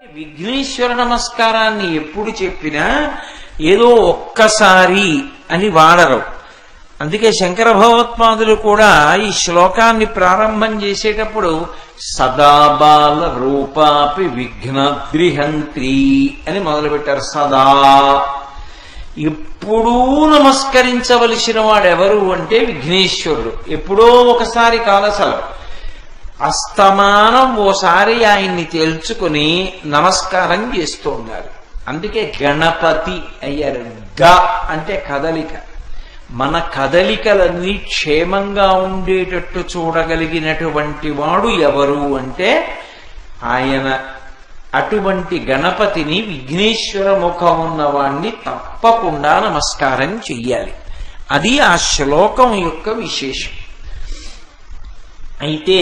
విఘ్నేశ్వర నమస్కారాన్ని ఎప్పుడు చెప్పినా ఏదో ఒక్కసారి అని వాడరు. అందుకే శంకర భగవత్పాదులు కూడా ఈ శ్లోకాన్ని ప్రారంభం చేసేటప్పుడు సదా బాల రూపాపి విఘ్నద్రిహంత్రి అని మొదలుపెట్టారు. సదా ఎప్పుడూ నమస్కరించవలసిన వాడెవరు అంటే విఘ్నేశ్వరుడు. ఎప్పుడో ఒకసారి కాలసలు అస్తమానం ఓసారి ఆయన్ని తేల్చుకుని నమస్కారం చేస్తూ ఉన్నారు. అందుకే గణపతి అయ్యారు. గ అంటే కదలిక. మన కదలికలన్నీ క్షేమంగా ఉండేటట్టు చూడగలిగినటువంటి వాడు ఎవరు అంటే ఆయన. అటువంటి గణపతిని, విఘ్నేశ్వర ముఖం ఉన్నవాణ్ణి తప్పకుండా నమస్కారం చెయ్యాలి. అది ఆ శ్లోకం యొక్క విశేషం. అయితే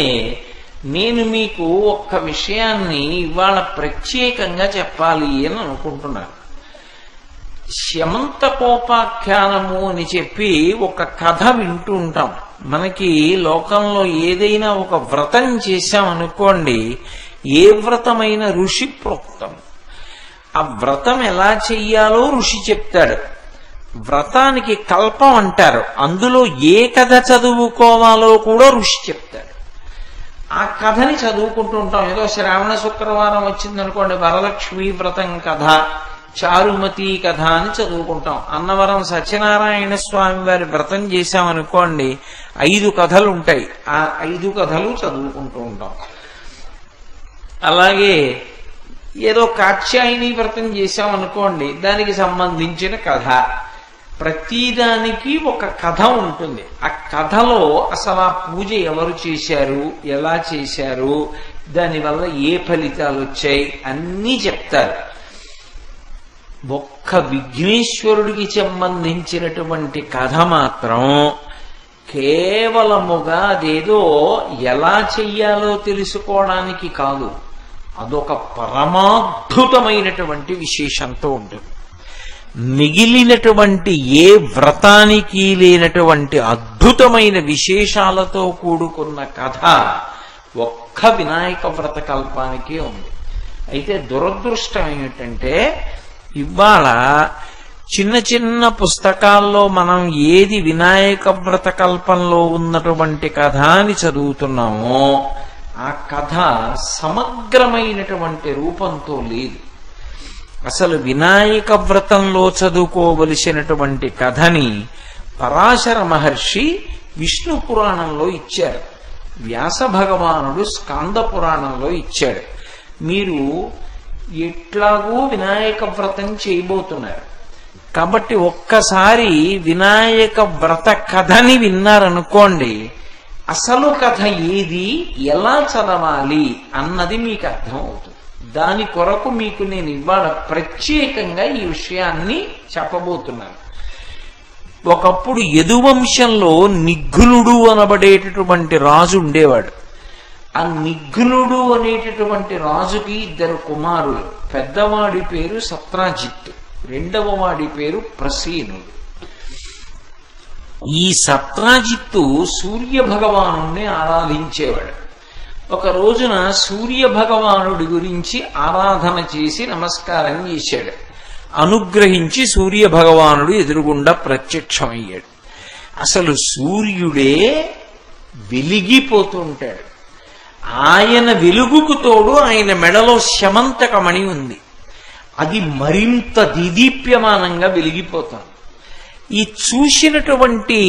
నేను మీకు ఒక్క విషయాన్ని ఇవాళ ప్రత్యేకంగా చెప్పాలి అని అనుకుంటున్నాను. శమంతకోపాఖ్యానము అని చెప్పి ఒక కథ వింటూ ఉంటాం. మనకి లోకంలో ఏదైనా ఒక వ్రతం చేశామనుకోండి, ఏ వ్రతమైన ఋషి ప్రోక్తం. ఆ వ్రతం ఎలా చెయ్యాలో ఋషి చెప్తాడు. వ్రతానికి కల్పం అంటారు. అందులో ఏ కథ చదువుకోవాలో కూడా ఋషి చెప్తాడు. ఆ కథని చదువుకుంటూ ఉంటాం. ఏదో శ్రావణ శుక్రవారం వచ్చిందనుకోండి, వరలక్ష్మీ వ్రతం కథ, చారుమతి కథ అని చదువుకుంటాం. అన్నవరం సత్యనారాయణ స్వామి వారి వ్రతం చేశామనుకోండి, 5 కథలు ఉంటాయి. ఆ 5 కథలు చదువుకుంటూ ఉంటాం. అలాగే ఏదో కాత్యాయని వ్రతం చేశామనుకోండి, దానికి సంబంధించిన కథ. ప్రతిదానికి ఒక కథ ఉంటుంది. ఆ కథలో అసలు ఆ పూజ ఎవరు చేశారు, ఎలా చేశారు, దానివల్ల ఏ ఫలితాలు వచ్చాయి అన్నీ చెప్తారు. ఒక్క విఘ్నేశ్వరుడికి సంబంధించినటువంటి కథ మాత్రం కేవలముగా అదేదో ఎలా చెయ్యాలో తెలుసుకోవడానికి కాదు, అదొక పరమాద్భుతమైనటువంటి విశేషంతో ఉంటుంది. మిగిలినటువంటి ఏ వ్రతానికి లేనటువంటి అద్భుతమైన విశేషాలతో కూడుకున్న కథ ఒక్క వినాయక వ్రత కల్పానికే ఉంది. అయితే దురదృష్టం ఏమిటంటే, ఇవాళ చిన్న చిన్న పుస్తకాల్లో మనం ఏది వినాయక వ్రత కల్పంలో ఉన్నటువంటి కథ అని చదువుతున్నామో ఆ కథ సమగ్రమైనటువంటి రూపంతో లేదు. అసలు వినాయక వ్రతంలో చదువుకోవలసినటువంటి కథని పరాశర మహర్షి విష్ణు పురాణంలో ఇచ్చారు. వ్యాస భగవానుడు స్కాంద పురాణంలో ఇచ్చాడు. మీరు ఎట్లాగూ వినాయక వ్రతం చేయబోతున్నారు కాబట్టి ఒక్కసారి వినాయక వ్రత కథని విన్నారనుకోండి, అసలు కథ ఏది, ఎలా చదవాలి అన్నది మీకు అర్థమవుతుంది. దాని కొరకు మీకు నేను ఇవాళ ప్రత్యేకంగా ఈ విషయాన్ని చెప్పబోతున్నాను. ఒకప్పుడు యదువంశంలో నిఘ్నుడు అనబడేటటువంటి రాజు ఉండేవాడు. ఆ నిఘ్నుడు అనేటటువంటి రాజుకి 2 కుమారులు. పెద్దవాడి పేరు సత్రాజిత్తు, రెండవ వాడి పేరు ప్రసేనుడు. ఈ సత్రాజిత్తు సూర్య భగవానుణ్ణి ఆరాధించేవాడు. ఒక రోజున సూర్య భగవానుడి గురించి ఆరాధన చేసి నమస్కారం చేశాడు. అనుగ్రహించి సూర్య భగవానుడు ఎదురుగుండా ప్రత్యక్షమయ్యాడు. అసలు సూర్యుడే వెలిగిపోతుంటాడు. ఆయన వెలుగుకు తోడు ఆయన మెడలో శమంతకమణి ఉంది. అది మరింత దిదీప్యమానంగా వెలిగిపోతుంది. ఈ చూసినటువంటి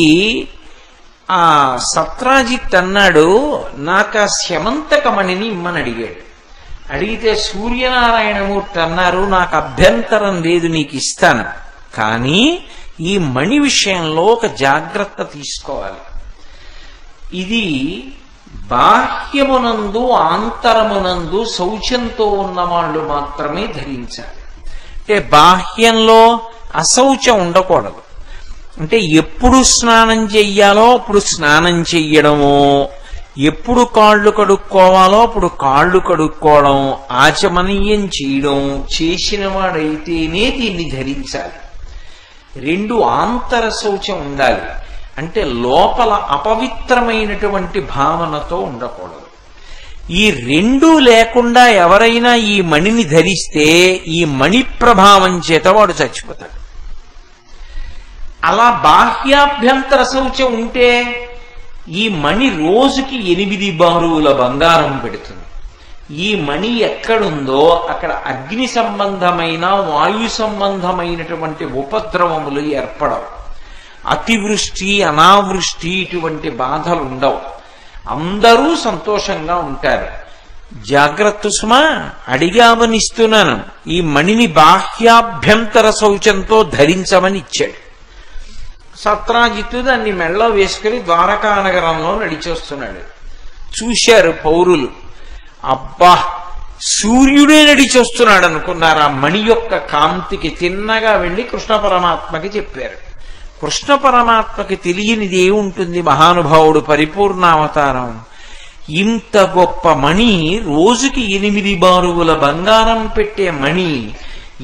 ఆ సత్రాజిత్ అన్నాడు, నాకు ఆ శమంతకమణిని ఇమ్మని అడిగాడు. అడిగితే సూర్యనారాయణమూర్తి అన్నారు, నాకు అభ్యంతరం లేదు, నీకు ఇస్తాను. కానీ ఈ మణి విషయంలో ఒక జాగ్రత్త తీసుకోవాలి. ఇది బాహ్యమునందు ఆంతరమునందు శౌచంతో ఉన్నవాళ్ళు మాత్రమే ధరించాలి. అంటే బాహ్యంలో అశౌచం ఉండకూడదు. అంటే ఎప్పుడు స్నానం చెయ్యాలో అప్పుడు స్నానం చెయ్యడము, ఎప్పుడు కాళ్ళు కడుక్కోవాలో అప్పుడు కాళ్ళు కడుక్కోవడం, ఆచమనీయం చేయడం చేసిన వాడైతేనే దీన్ని ధరించాలి. 2 ఆంతర శౌచం ఉండాలి. అంటే లోపల అపవిత్రమైనటువంటి భావనతో ఉండకూడదు. ఈ రెండూ లేకుండా ఎవరైనా ఈ మణిని ధరిస్తే ఈ మణి ప్రభావం చేత వాడు చచ్చిపోతాడు. అలా బాహ్యాభ్యంతర శౌచం ఉంటే ఈ మణి రోజుకి 8 బారువుల బంగారం పెడుతుంది. ఈ మణి ఎక్కడుందో అక్కడ అగ్ని సంబంధమైన వాయు సంబంధమైనటువంటి ఉపద్రవములు ఏర్పడవు. అతివృష్టి అనావృష్టి ఇటువంటి బాధలు ఉండవు. అందరూ సంతోషంగా ఉంటారు. జాగ్రత్త సుమా, అడిగామనిస్తున్నాను. ఈ మణిని బాహ్యాభ్యంతర శౌచంతో ధరించమని ఇచ్చాడు. సత్రాజిత్తు దాన్ని మెళ్ళో వేసుకుని ద్వారకా నగరంలో నడిచొస్తున్నాడు. చూశారు పౌరులు. అబ్బా, సూర్యుడే నడిచొస్తున్నాడు అనుకున్నారు. ఆ మణి యొక్క కాంతికి తిన్నగా వెళ్ళి కృష్ణ పరమాత్మకి చెప్పారు. కృష్ణ పరమాత్మకి తెలియనిది ఏముంటుంది? మహానుభావుడు పరిపూర్ణావతారం. ఇంత గొప్ప మణి, రోజుకి 8 బారువుల బంగారం పెట్టే మణి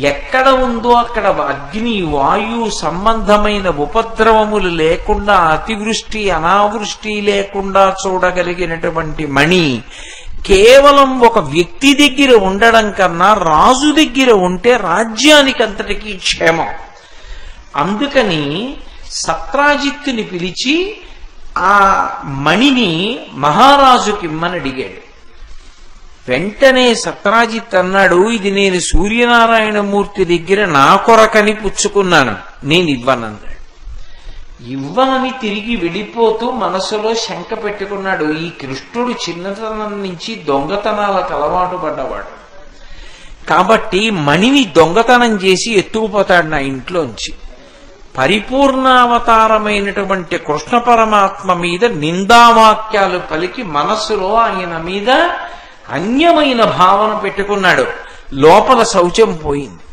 ఎక్కడ ఉందో అక్కడ అగ్ని వాయు సంబంధమైన ఉపద్రవములు లేకుండా, అతివృష్టి అనావృష్టి లేకుండా చూడగలిగినటువంటి మణి కేవలం ఒక వ్యక్తి దగ్గర ఉండడం కన్నా రాజు దగ్గర ఉంటే రాజ్యానికంతటికీ క్షేమం. అందుకని సత్రాజిత్తుని పిలిచి ఆ మణిని మహారాజుకిమ్మని అడిగాడు. వెంటనే సత్రాజిత్ అన్నాడు, ఇది నేను సూర్యనారాయణమూర్తి దగ్గర నా కొరకని పుచ్చుకున్నాను, నేను ఇవ్వనన్నాడు. ఇవ్వనని తిరిగి వెళ్ళిపోతూ మనసులో శంక పెట్టుకున్నాడు. ఈ కృష్ణుడు చిన్నతనం నుంచి దొంగతనాలకు అలవాటు పడ్డవాడు కాబట్టి మణిని దొంగతనం చేసి ఎత్తుకుపోతాడు నా ఇంట్లోంచి. పరిపూర్ణావతారమైనటువంటి కృష్ణ పరమాత్మ మీద నిందావాక్యాలు పలికి మనస్సులో ఆయన మీద అన్యమైన భావన పెట్టుకున్నాడు. లోపల శౌచం పోయింది.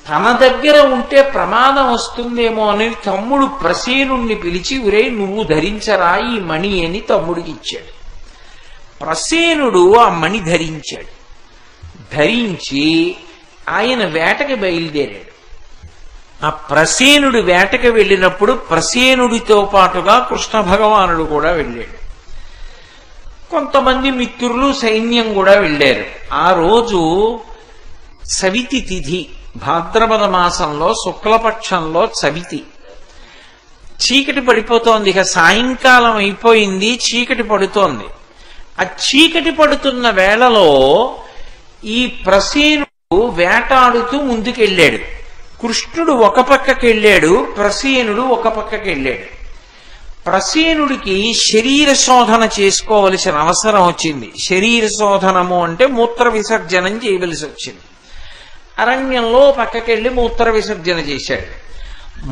తన దగ్గర ఉంటే ప్రమాదం వస్తుందేమో అని తమ్ముడు ప్రసేనుణ్ణి పిలిచి, ఒరే నువ్వు ధరించరా ఈ మణి అని తమ్ముడికి ఇచ్చాడు. ప్రసేనుడు ఆ మణి ధరించాడు. ధరించి ఆయన వేటకి బయలుదేరాడు. ఆ ప్రసేనుడు వేటకి వెళ్ళినప్పుడు ప్రసేనుడితో పాటుగా కృష్ణ భగవానుడు కూడా వెళ్ళాడు. కొంతమంది మిత్రులు సైన్యం కూడా వెళ్ళారు. ఆ రోజు సవితి తిథి, భాద్రపద మాసంలో శుక్లపక్షంలో చవితి. చీకటి పడిపోతోంది. ఇక సాయంకాలం అయిపోయింది, చీకటి పడుతోంది. ఆ చీకటి పడుతున్న వేళలో ఈ ప్రసేనుడు వేటాడుతూ ముందుకెళ్ళాడు. కృష్ణుడు ఒక పక్కకెళ్ళాడు, ప్రసేనుడు ఒక పక్కకెళ్ళాడు. ప్రసేనుడికి శరీర శోధన చేసుకోవలసిన అవసరం వచ్చింది. శరీర శోధనము అంటే మూత్ర విసర్జనం చేయవలసి వచ్చింది. అరణ్యంలో పక్కకెళ్ళి మూత్ర విసర్జన చేశాడు.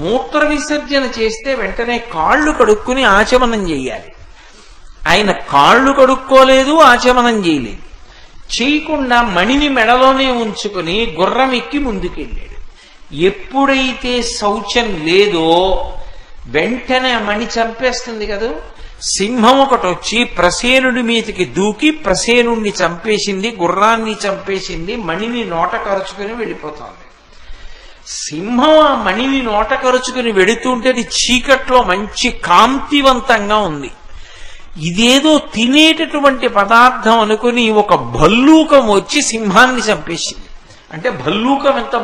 మూత్ర విసర్జన చేస్తే వెంటనే కాళ్ళు కడుక్కుని ఆచమనం చేయాలి. ఆయన కాళ్ళు కడుక్కోలేదు, ఆచమనం చేయలేదు. చేయకుండా మణిని మెడలోనే ఉంచుకుని గుర్రం ఎక్కి ముందుకెళ్ళాడు. ఎప్పుడైతే శౌచం లేదో వెంటనే ఆ మణి చంపేస్తుంది కదా. సింహం ఒకటి వచ్చి ప్రసేనుడి మీదకి దూకి ప్రసేనుడిని చంపేసింది, గుర్రాన్ని చంపేసింది, మణిని నోట కరుచుకుని వెళ్ళిపోతుంది. సింహం ఆ మణిని నోట కరుచుకుని వెడుతుంటే అది చీకట్లో మంచి కాంతివంతంగా ఉంది. ఇదేదో తినేటటువంటి పదార్థం అనుకుని ఒక భల్లూకం వచ్చి సింహాన్ని చంపేసింది. అంటే భల్లూకం ఎంత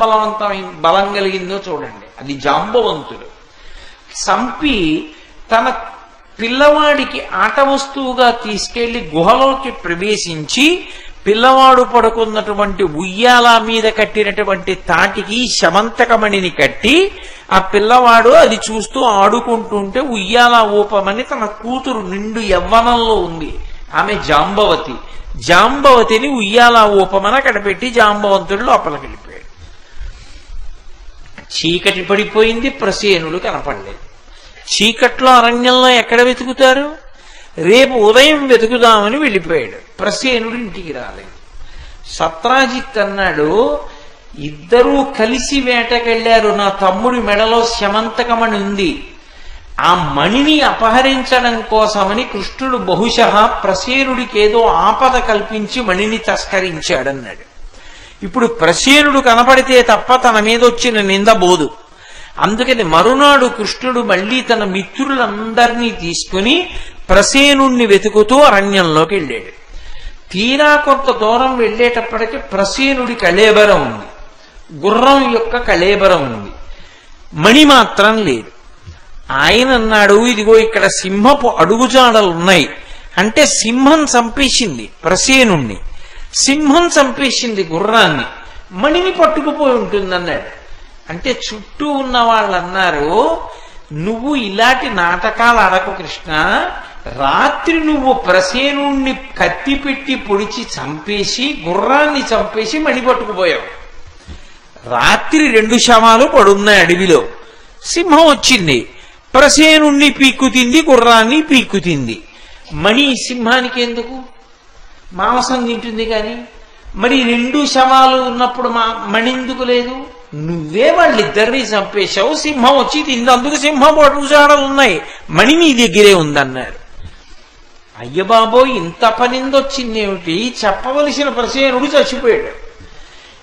బలం కలిగిందో చూడండి. అది జాంబవంతుడు. చంపి తన పిల్లవాడికి ఆట వస్తువుగా తీసుకెళ్లి గుహలోకి ప్రవేశించి పిల్లవాడు పడుకున్నటువంటి ఉయ్యాల మీద కట్టినటువంటి తాటికి శమంతకమణిని కట్టి ఆ పిల్లవాడు అది చూస్తూ ఆడుకుంటుంటే ఉయ్యాల ఊపమని తన కూతురు నిండు యవ్వనంలో ఉంది, ఆమె జాంబవతి. జాంబవతిని ఉయ్యాల ఊపమని అక్కడ పెట్టి జాంబవంతుడు లోపలికి వెళ్ళిపోయాడు. చీకటి పడిపోయింది, ప్రసేనుడు కనపడలేదు. చీకట్లో అరణ్యంలో ఎక్కడ వెతుకుతారు? రేపు ఉదయం వెతుకుదామని వెళ్ళిపోయాడు. ప్రసేనుడు ఇంటికి రాలేదు. సత్రాజిత్ అన్నాడు, ఇద్దరూ కలిసి వేటకెళ్లారు. నా తమ్ముడి మెడలో శమంతకమణి ఉంది. ఆ మణిని అపహరించడం కోసమని కృష్ణుడు బహుశః ప్రసేనుడికి ఏదో ఆపద కల్పించి మణిని తస్కరించాడన్నాడు. ఇప్పుడు ప్రసేనుడు కనపడితే తప్ప తన మీద వచ్చిన నింద బోదు. అందుకని మరునాడు కృష్ణుడు మళ్లీ తన మిత్రులందరినీ తీసుకుని ప్రసేనుణ్ణి వెతుకుతూ అరణ్యంలోకి వెళ్ళాడు. తీరా కొంత దూరం వెళ్ళేటప్పటికి ప్రసేనుడి కళేబరం ఉంది, గుర్రం యొక్క కళేబరం ఉంది, మణి మాత్రం లేదు. ఆయన అన్నాడు, ఇదిగో ఇక్కడ సింహపు అడుగుజాడలున్నాయి అంటే సింహం చంపేసింది ప్రసేనుణ్ణి, సింహం చంపేసింది గుర్రాన్ని, మణిని పట్టుకుపోయి ఉంటుందన్నాడు. అంటే చుట్టూ ఉన్న వాళ్ళు అన్నారు, నువ్వు ఇలాంటి నాటకాలు ఆడకు కృష్ణ, రాత్రి నువ్వు ప్రసేనుణ్ణి కత్తి పెట్టి పొడిచి చంపేసి గుర్రాన్ని చంపేసి మణి పట్టుకుపోయావు. రాత్రి 2 శవాలు పడున్నాయి అడవిలో, సింహం వచ్చింది, ప్రసేనుణ్ణి పీక్కుతింది, గుర్రాన్ని పీక్కుతింది. మణి సింహానికి ఎందుకు? మాంసం తింటుంది కానీ. మరి 2 శవాలు ఉన్నప్పుడు మణి ఎందుకు లేదు? నువ్వే వాళ్ళిద్దరినీ చంపేశావు, సింహం వచ్చి తింది, అందుకు సింహం అడుగుజాడలు ఉన్నాయి, మణి నీ దగ్గరే ఉందన్నారు. అయ్య బాబోయ్, ఇంత పనిందొచ్చిందేమిటి? చెప్పవలసిన ప్రసేనుడు చచ్చిపోయాడు.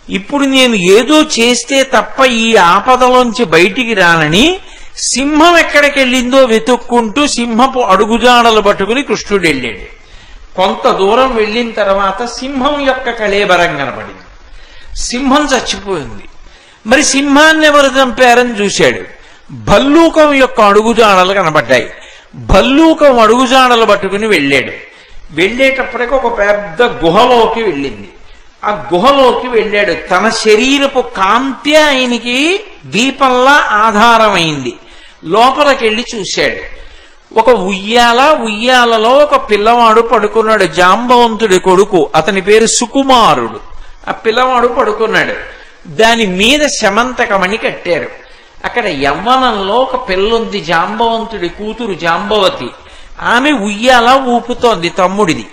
ఇప్పుడు నేను ఏదో చేస్తే తప్ప ఈ ఆపదలోంచి బయటికి రానని సింహం ఎక్కడికి వెళ్ళిందో వెతుక్కుంటూ సింహపు అడుగుజాడలు పట్టుకుని కృష్ణుడు వెళ్ళాడు. కొంత దూరం వెళ్ళిన తర్వాత సింహం యొక్క కళేబరం కనపడింది, సింహం చచ్చిపోయింది. మరి సింహాన్ని ఎవరు చంపారని చూశాడు, భల్లూకం యొక్క అడుగుజాడలు కనబడ్డాయి, భల్లూకం అడుగుజాడలు పట్టుకుని వెళ్ళాడు. వెళ్ళేటప్పటికి ఒక పెద్ద గుహలోకి వెళ్ళింది, ఆ గుహలోకి వెళ్ళాడు. తన శరీరపు కాంతి ఆయనకి దీపంలా ఆధారమైంది. లోపలికెళ్ళి చూశాడు, ఒక ఉయ్యాలలో ఒక పిల్లవాడు పడుకున్నాడు, జాంబవంతుడి కొడుకు, అతని పేరు సుకుమారుడు. ఆ పిల్లవాడు పడుకున్నాడు, దాని మీద శమంతకమణి కట్టారు. అక్కడ యవ్వనంలో ఒక పిల్లుంది, జాంబవంతుడి కూతురు జాంబవతి, ఆమె ఉయ్యాల ఊపుతోంది తమ్ముడిది.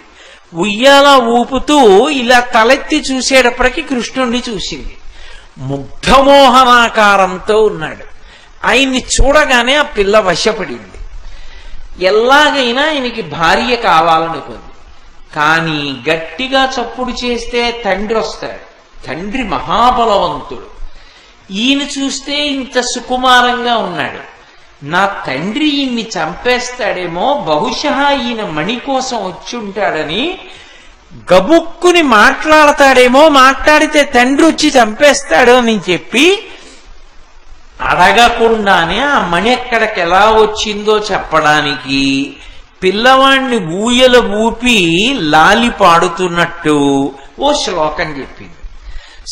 ఉయ్యాల ఊపుతూ ఇలా తలెత్తి చూసేటప్పటికి కృష్ణుణ్ణి చూసింది. ముగ్ధమోహనాకారంతో ఉన్నాడు. ఆయన్ని చూడగానే ఆ పిల్ల వశపడింది. ఎలాగైనా ఆయనకి భార్య కావాలనుకుంది. కానీ గట్టిగా చప్పుడు చేస్తే తండ్రి వస్తాడు, తండ్రి మహాబలవంతుడు. ఈయన చూస్తే ఇంత సుకుమారంగా ఉన్నాడు, నా తండ్రి ఈయన్ని చంపేస్తాడేమో, బహుశా ఈయన మణి కోసం వచ్చి ఉంటాడని గబుక్కుని మాట్లాడతాడేమో, మాట్లాడితే తండ్రి వచ్చి చంపేస్తాడు అని చెప్పి అడగకుండానే ఆ మణి ఎక్కడికి ఎలా వచ్చిందో చెప్పడానికి పిల్లవాణ్ణి ఊయల ఊపి లాలి పాడుతున్నట్టు ఓ శ్లోకం చెప్పింది.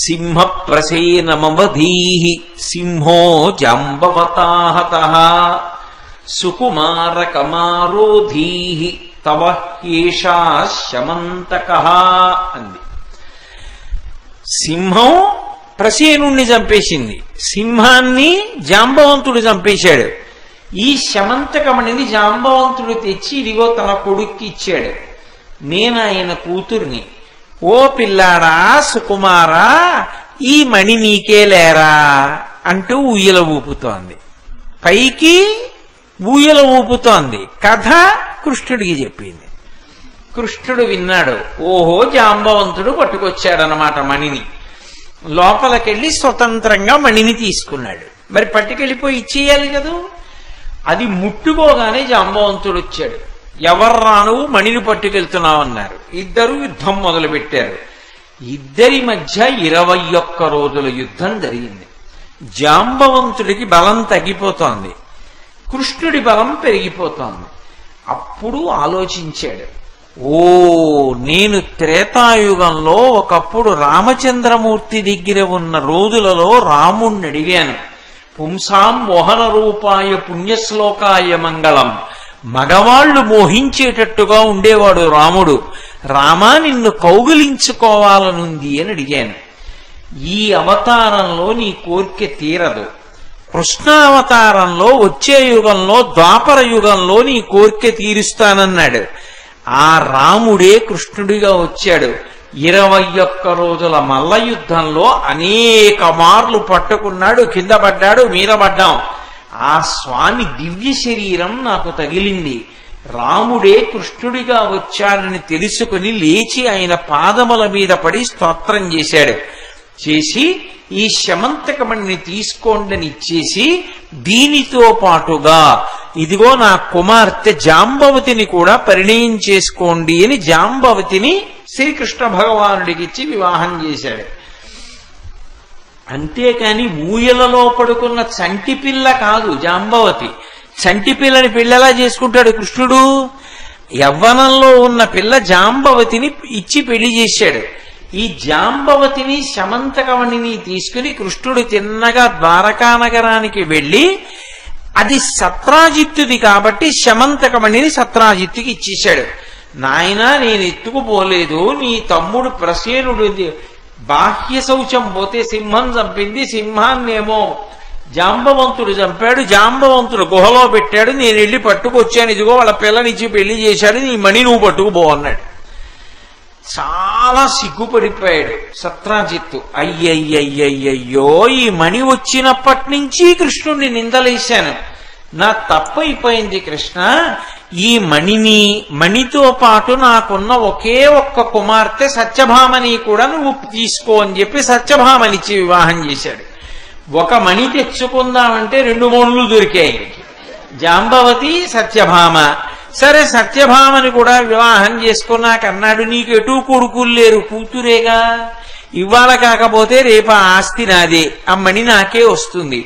సింహ ప్రసేనమవధీః సింహో జాంబవతాహతః సుకుమారకమారోధీః తవ హ్యేషా శమంతకః అంది. సింహం ప్రసేనుణ్ణి చంపేసింది, సింహాన్ని జాంబవంతుడు చంపేశాడు. ఈ శమంతకమణిని జాంబవంతుడు తెచ్చి ఇదిగో తన కొడుక్కి ఇచ్చాడు, నేను ఆయన కూతుర్ని. ఓ పిల్లాడా సుకుమారా, ఈ మణి నీకే లేరా అంటూ ఊయల ఊపుతోంది, పైకి ఊయల ఊపుతోంది. కథ కృష్ణుడికి చెప్పింది. కృష్ణుడు విన్నాడు, ఓహో జాంబవంతుడు పట్టుకొచ్చాడనమాట మణిని. లోపలికెళ్ళి స్వతంత్రంగా మణిని తీసుకున్నాడు. మరి పట్టుకెళ్ళిపోయి ఇచ్చేయాలి కదా. అది ముట్టుకోగానే జాంబవంతుడు వచ్చాడు. ఎవర్రా నువ్వు మణిని పట్టుకెళ్తున్నావు అన్నారు. ఇద్దరు యుద్ధం మొదలు పెట్టారు. ఇద్దరి మధ్య 21 రోజుల యుద్ధం జరిగింది. జాంబవంతుడికి బలం తగ్గిపోతోంది, కృష్ణుడి బలం పెరిగిపోతోంది. అప్పుడు ఆలోచించాడు, ఓ నేను త్రేతాయుగంలో ఒకప్పుడు రామచంద్రమూర్తి దగ్గర ఉన్న రోజులలో రాముణ్ణి అడిగాను, పుంసాం మోహన రూపాయ పుణ్యశ్లోకాయ మంగళం, మగవాళ్లు మోహించేటట్టుగా ఉండేవాడు రాముడు, రామా నిన్ను కౌగిలించుకోవాలనుంది అని అడిగాను. ఈ అవతారంలో నీ కోరిక తీరదు, కృష్ణావతారంలో వచ్చే యుగంలో ద్వాపర యుగంలో నీ కోరిక తీరుస్తానన్నాడు. ఆ రాముడే కృష్ణుడిగా వచ్చాడు. 21 రోజుల మల్ల యుద్ధంలో అనేక మార్లు పట్టుకున్నాడు, కింద పడ్డాడు, మీద పడ్డాం. ఆ స్వామి దివ్య శరీరం నాకు తగిలింది. రాముడే కృష్ణుడిగా వచ్చానని తెలుసుకుని లేచి ఆయన పాదముల మీద పడి స్తోత్రం చేశాడు. చేసి ఈ శమంతకమణిని తీసుకోండి ఇచ్చేసి, దీనితో పాటుగా ఇదిగో నా కుమార్తె జాంబవతిని కూడా పరిణయం చేసుకోండి అని జాంబవతిని శ్రీకృష్ణ భగవానుడికి ఇచ్చి వివాహం చేశాడు. అంతేకాని ఊయలలో పడుకున్న చంటి పిల్ల కాదు జాంబవతి. చంటి పిల్లని పిల్లలా చేసుకుంటాడు కృష్ణుడు. యవ్వనంలో ఉన్న పిల్ల జాంబవతిని ఇచ్చి పెళ్లి చేశాడు. ఈ జాంబవతిని శమంతకమణిని తీసుకుని కృష్ణుడు తిన్నగా ద్వారకా నగరానికి వెళ్ళి, అది సత్రాజిత్తుది కాబట్టి శమంతకమణిని సత్రాజిత్తుకి ఇచ్చేశాడు. నాయనా, నేను ఎత్తుకుపోలేదు, నీ తమ్ముడు ప్రసేనుడు బాహ్య శౌచం పోతే సింహం చంపింది, సింహాన్నేమో జాంబవంతుడు చంపాడు, జాంబవంతుడు గుహలో పెట్టాడు, నేను వెళ్ళి పట్టుకొచ్చాను, ఇదిగో వాళ్ళ పిల్లనిచ్చి పెళ్లి చేశాడు, నీ మణి నువ్వు పట్టుకుపో అన్నాడు. చాలా సిగ్గుపడిపోయాడు సత్రాజిత్తు. అయ్యయ్యయ్యయ్యో, ఈ మణి వచ్చినప్పటి నుంచి కృష్ణుడిని నిందలేశాను, నా తప్పైపోయింది కృష్ణ. ఈ మణితో పాటు నాకున్న ఒకే ఒక్క కుమార్తె సత్యభామని కూడా నువ్వు తీసుకో అని చెప్పి సత్యభామనిచ్చి వివాహం చేశాడు. ఒక మణి తెచ్చుకుందామంటే 2 మణులు దొరికాయి, జాంబవతి సత్యభామ. సరే, సత్యభామని కూడా వివాహం చేసుకున్నాకన్నాడు, నీకు ఎటూ కొడుకులు లేరు, కూతురేగా, ఇవాళ కాకపోతే రేపు ఆ ఆస్తి నాదే, ఆ మణి నాకే వస్తుంది,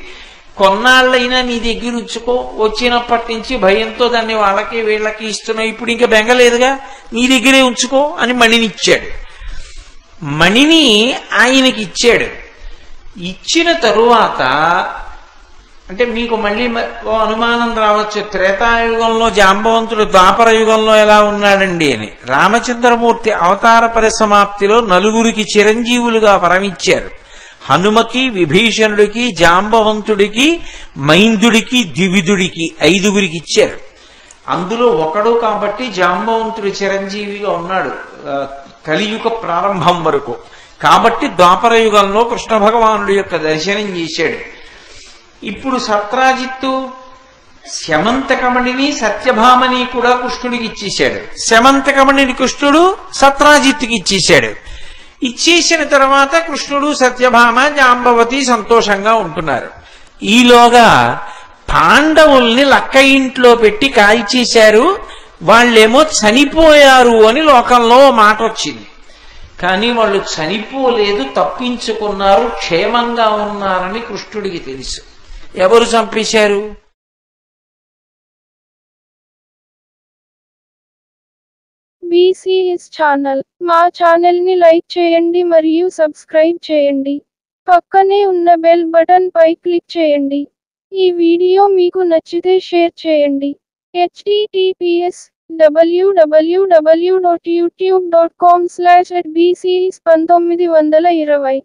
కొన్నాళ్ళైనా నీ దగ్గర ఉంచుకో, వచ్చినప్పటి నుంచి భయంతో దాన్ని వాళ్ళకి వీళ్ళకి ఇస్తున్నావు, ఇప్పుడు ఇంకా బెంగలేదుగా, నీ దగ్గరే ఉంచుకో అని మణినిచ్చాడు. మణిని ఆయనకి ఇచ్చాడు. ఇచ్చిన తరువాత అంటే మీకు మళ్ళీ అనుమానం రావచ్చు, త్రేతాయుగంలో జాంబవంతుడు ద్వాపర యుగంలో ఎలా ఉన్నాడండి అని. రామచంద్రమూర్తి అవతార పరిసమాప్తిలో 4 చిరంజీవులుగా వరమిచ్చారు. హనుమకి, విభీషణుడికి, జాంబవంతుడికి, మైందుడికి, ద్వివిధుడికి 5 ఇచ్చారు. అందులో ఒకడు కాబట్టి జాంబవంతుడి చిరంజీవిగా ఉన్నాడు కలియుగ ప్రారంభం వరకు. కాబట్టి ద్వాపర యుగంలో కృష్ణ భగవానుడి యొక్క దర్శనం చేశాడు. ఇప్పుడు సత్రాజిత్తు శమంతకమణిని సత్యభామని కూడా కృష్ణుడికి ఇచ్చేశాడు. శమంతకమణిని కృష్ణుడు సత్రాజిత్తుకి ఇచ్చేశాడు. ఇచ్చేసిన తర్వాత కృష్ణుడు, సత్యభామ, జాంబవతి సంతోషంగా ఉంటున్నారు. ఈలోగా పాండవుల్ని లక్క ఇంట్లో పెట్టి కాల్చేశారు, వాళ్ళేమో చనిపోయారు అని లోకంలో మాట వచ్చింది. కానీ వాళ్ళు చనిపోలేదు, తప్పించుకున్నారు, క్షేమంగా ఉన్నారని కృష్ణుడికి తెలుసు. ఎవరు చంపేశారు? BCS channel. మా ఛానల్ ని లైక్ చేయండి మరియు సబ్స్క్రైబ్ చేయండి. పక్కనే ఉన్న బెల్ బటన్ పై క్లిక్ చేయండి. ఈ వీడియో మీకు నచ్చితే షేర్ చేయండి. https://www.youtube.com/@bcs1920